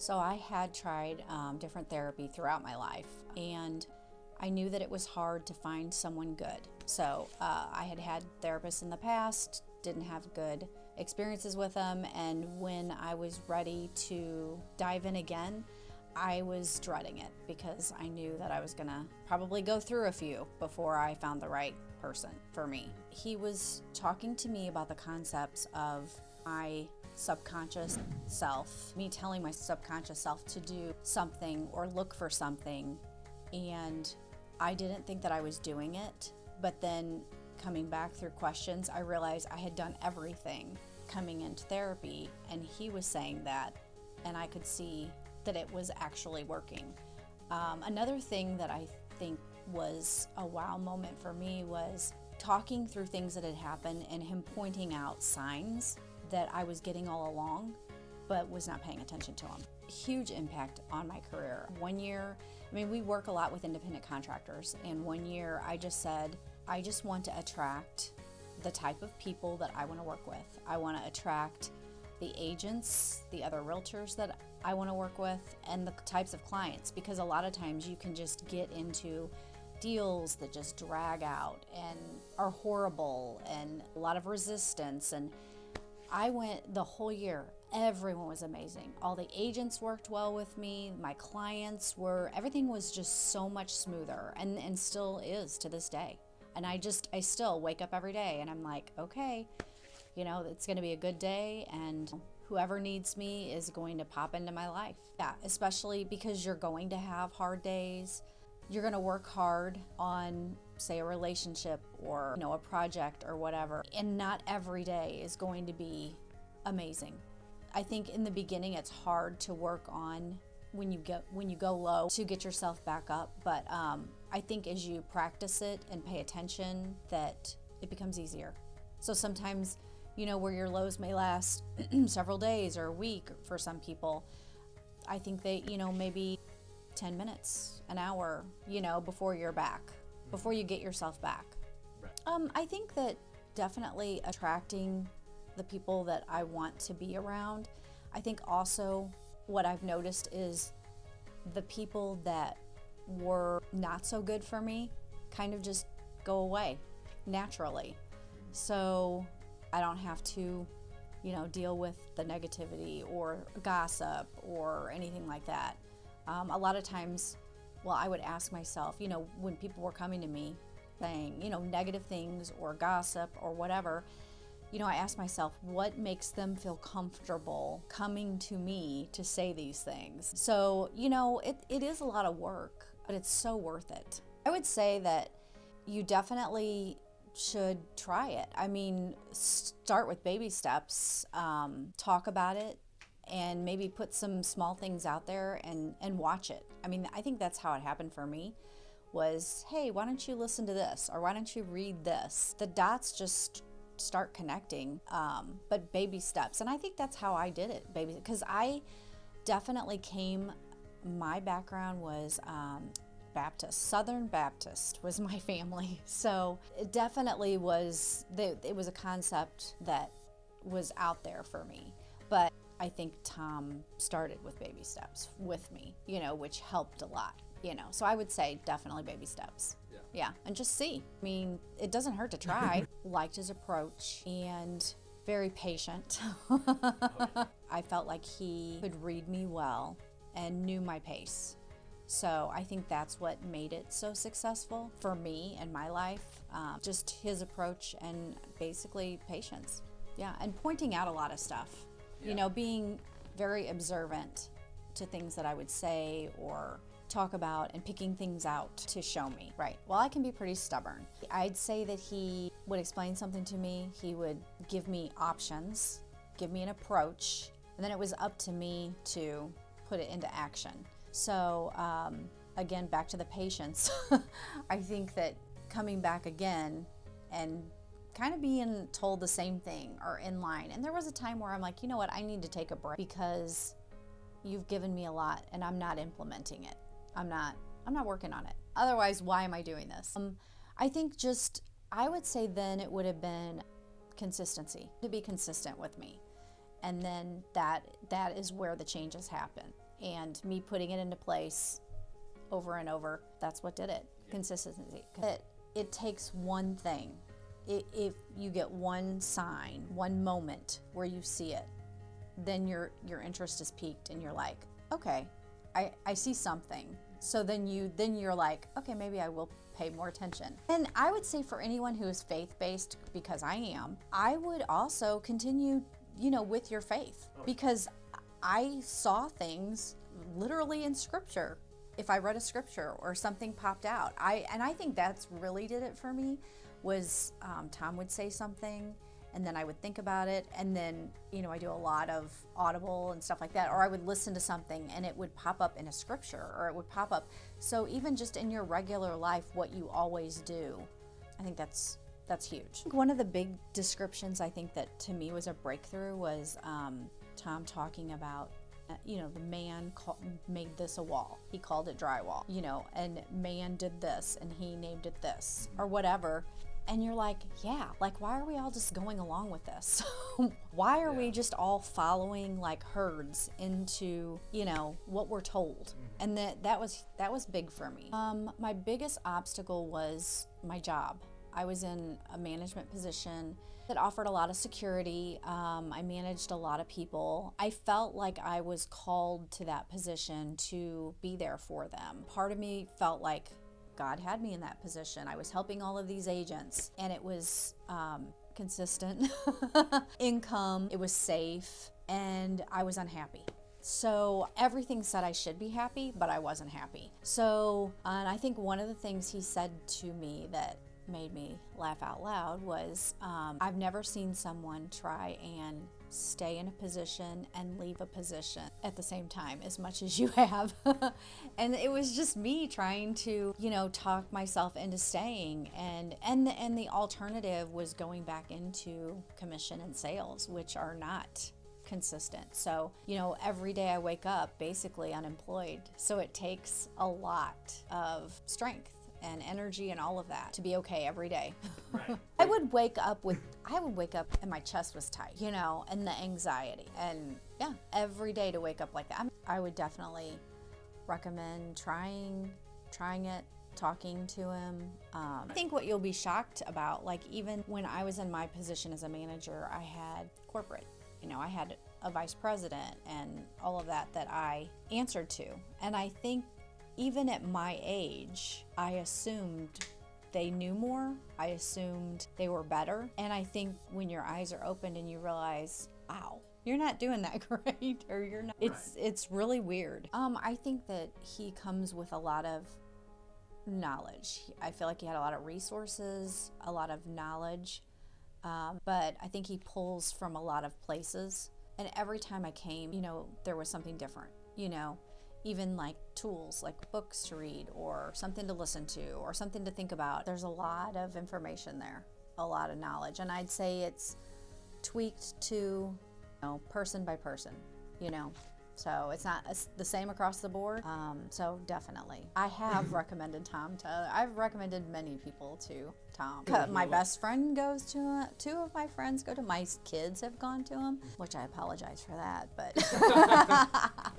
So I had tried different therapy throughout my life, and I knew that it was hard to find someone good. So I had had therapists in the past, didn't have good experiences with them, and when I was ready to dive in again, I was dreading it because I knew that I was gonna probably go through a few before I found the right person for me. He was talking to me about the concepts of my subconscious self, me telling my subconscious self to do something or look for something, and I didn't think that I was doing it, but then coming back through questions, I realized I had done everything coming into therapy, and he was saying that, and I could see that it was actually working. Another thing that I think was a wow moment for me was talking through things that had happened and him pointing out signs that I was getting all along, but was not paying attention to them. Huge impact on my career. One year, we work a lot with independent contractors, and one year I just said, I just want to attract the type of people that I want to work with. I want to attract the agents, the other realtors that I want to work with, and the types of clients, because a lot of times you can just get into deals that just drag out and are horrible and a lot of resistance. And I went the whole year, everyone was amazing. All the agents worked well with me, my clients everything was just so much smoother, and still is to this day. And I still wake up every day and I'm like, okay, it's gonna be a good day, and whoever needs me is going to pop into my life. Yeah, especially because you're going to have hard days. You're gonna work hard on, say, a relationship or a project or whatever, and not every day is going to be amazing. I think in the beginning it's hard to work on when you go low to get yourself back up, but I think as you practice it and pay attention, that it becomes easier. So sometimes, where your lows may last several days or a week for some people, I think that maybe 10 minutes, an hour, before you're back, before you get yourself back. Right. I think that definitely attracting the people that I want to be around. I think also what I've noticed is the people that were not so good for me kind of just go away naturally. So I don't have to, deal with the negativity or gossip or anything like that. A lot of times, I would ask myself, when people were coming to me saying, negative things or gossip or whatever, I ask myself, what makes them feel comfortable coming to me to say these things? So, it is a lot of work, but it's so worth it. I would say that you definitely should try it. Start with baby steps, talk about it, and maybe put some small things out there and watch it. I think that's how it happened for me, was, hey, why don't you listen to this? Or why don't you read this? The dots just start connecting, but baby steps. And I think that's how I did it, because I definitely my background was Baptist, Southern Baptist was my family. So it definitely was, it was a concept that was out there for me. But I think Tom started with baby steps with me, which helped a lot, So I would say definitely baby steps. Yeah, and just see. It doesn't hurt to try. Liked his approach and very patient. I felt like he could read me well and knew my pace. So I think that's what made it so successful for me and my life. Just his approach and basically patience. Yeah, and pointing out a lot of stuff. Yeah. Being very observant to things that I would say or talk about and picking things out to show me. Right. Well, I can be pretty stubborn. I'd say that he would explain something to me. He would give me options, give me an approach, and then it was up to me to put it into action. So again, back to the patience. I think that coming back again and kind of being told the same thing or in line. And there was a time where I'm like, you know what, I need to take a break because you've given me a lot and I'm not implementing it. I'm not working on it. Otherwise, why am I doing this? I think I would say then it would have been consistency, to be consistent with me. And then that is where the changes happen. And me putting it into place over and over, that's what did it. Consistency. It takes one thing. If you get one sign, one moment where you see it, then your interest is piqued and you're like, okay, I see something. So then you're like, okay, maybe I will pay more attention. And I would say for anyone who is faith-based, because I am, I would also continue, with your faith, because I saw things literally in scripture. If I read a scripture or something popped out, I think that's really did it for me, was Tom would say something and then I would think about it, and then I do a lot of Audible and stuff like that, or I would listen to something and it would pop up in a scripture, or it would pop up. So even just in your regular life, what you always do, I think that's huge. One of the big descriptions I think that to me was a breakthrough was Tom talking about the man made this a wall. He called it drywall, and man did this and he named it this or whatever. And you're like, yeah, like, why are we all just going along with this? Why are we just all following like herds into, what we're told? And that was big for me. My biggest obstacle was my job. I was in a management position that offered a lot of security. I managed a lot of people. I felt like I was called to that position to be there for them. Part of me felt like God had me in that position. I was helping all of these agents, and it was consistent income. It was safe, and I was unhappy. So everything said I should be happy, but I wasn't happy. So, and I think one of the things he said to me that made me laugh out loud was, I've never seen someone try and stay in a position and leave a position at the same time as much as you have. And it was just me trying to, talk myself into staying, and the alternative was going back into commission and sales, which are not consistent. So, every day I wake up basically unemployed. So it takes a lot of strength and energy and all of that to be okay every day. Right. I would wake up and my chest was tight, and the anxiety, and every day to wake up like that. I would definitely recommend trying it, talking to him. I think what you'll be shocked about, like even when I was in my position as a manager, I had corporate, I had a vice president and all of that I answered to. And I think even at my age, I assumed they knew more. I assumed they were better. And I think when your eyes are opened and you realize, wow, you're not doing that great, or you're not, it's really weird. I think that he comes with a lot of knowledge. I feel like he had a lot of resources, a lot of knowledge, but I think he pulls from a lot of places. And every time I came, there was something different, even like tools, like books to read or something to listen to or something to think about. There's a lot of information there, a lot of knowledge. And I'd say it's tweaked to, person by person, So it's not the same across the board. So definitely. I have recommended Tom I've recommended many people to Tom. My best friend goes to him. 2 of my friends go to, my kids have gone to him, which I apologize for that, but